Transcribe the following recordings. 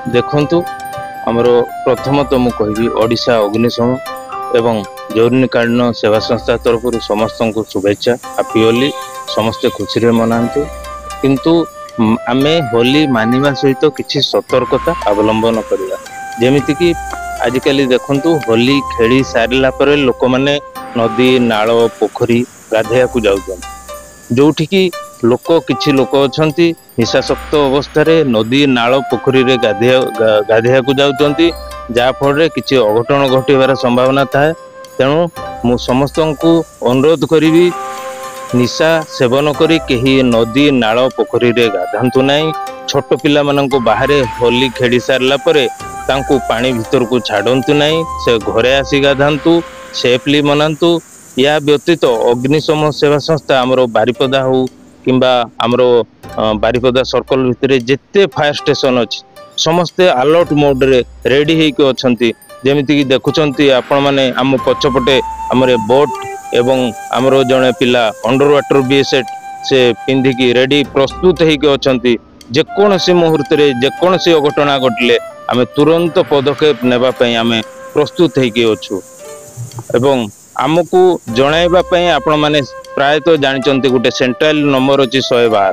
देखंतु आमर प्रथमतः मु कहबी ओडिशा अग्निशम एवं जरूरीकालीन सेवा संस्था तरफ समस्त को शुभेच्छा। हैप्पी होली समस्ते खुशी मनातु। किंतु आमे होली मानिबा सहित किछि सतर्कता अवलंबन करवा। जेमिति कि आजिकल देखंतु होली खेली सारिला परे लोक माने नदी नाल पोखरी गाधेया को जाउछन, जोठी कि लोक किछि लोक अछंती निशाशक्त अवस्था रे नदी नाल पोखरी रे गाधेया को जाउछंती, जा फल रे किछि अघटन घटिबार संभावना थाए। तेणु मु समस्त को अनुरोध करी निशा सेवन करी कहीं नदी नाल पोखरी रे गाधांतु नहीं। छोट पिला मानंको बाहरे होली खेली सारला परे तांको पानी भीतर को छाड़ंतु नहीं, से घरे आसी गाधांतु, सेफली मनांतु। या व्यतीत अग्निशम सेवा संस्था आमर बारिपदा हो किंबा आमर बारिपदा सर्कल भितर जिते फायर स्टेशन अच्छी समस्ते अलर्ट मोड रे रेडी होइके अछंती। जेमिति कि देखुचंती आपण माने आम पछपटे आमर बोट एवं आमर जड़े पिला अंडर वाटर बीएसएट से पिंधिकी रेडी प्रस्तुत होइके अछंती। जेकोसी मुहूर्त रे जेकोसी अघटना घटले आमे तुरंत पदक्षेप नेबा पई आमे प्रस्तुत होइके अछु। एवं आमको जणाइबा पई आपण माने प्रायतः जानिचंती गोटे सेंट्रल नंबर अछि 112।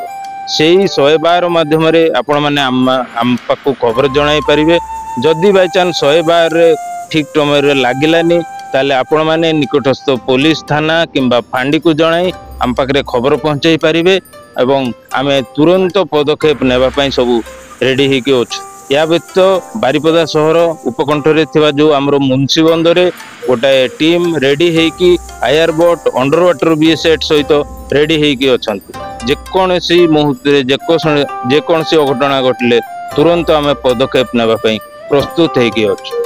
सेही 112 माध्यम रे आपण माने आम पाखु खबर जणाई परिबे। जदि बाय चांस 112 रे ठीक समय रे लागिलानी ताले आपण माने निकटस्थ पुलिस थाना किंबा फांडी को जणाई आम पाखरे खबर पहुंचाई परिबे एवं आमे तुरंत पदक्षेप नेबा पई सब रेडी हेके अछु। या व्यतीत बारिपदा सहर उपकंठ रे थिबा जो हमर मुंशी बंदरे गोटे टीम रेडी हेकी आयर बोट अंडर वाटर बीएसएट सहित रेडी हेकी अछंती। जेकोसी मुहूर्त रे जेकोसी अघटना घटले तुरंत आमे पदक्षेप नेबा पई प्रस्तुत हेकी अछु।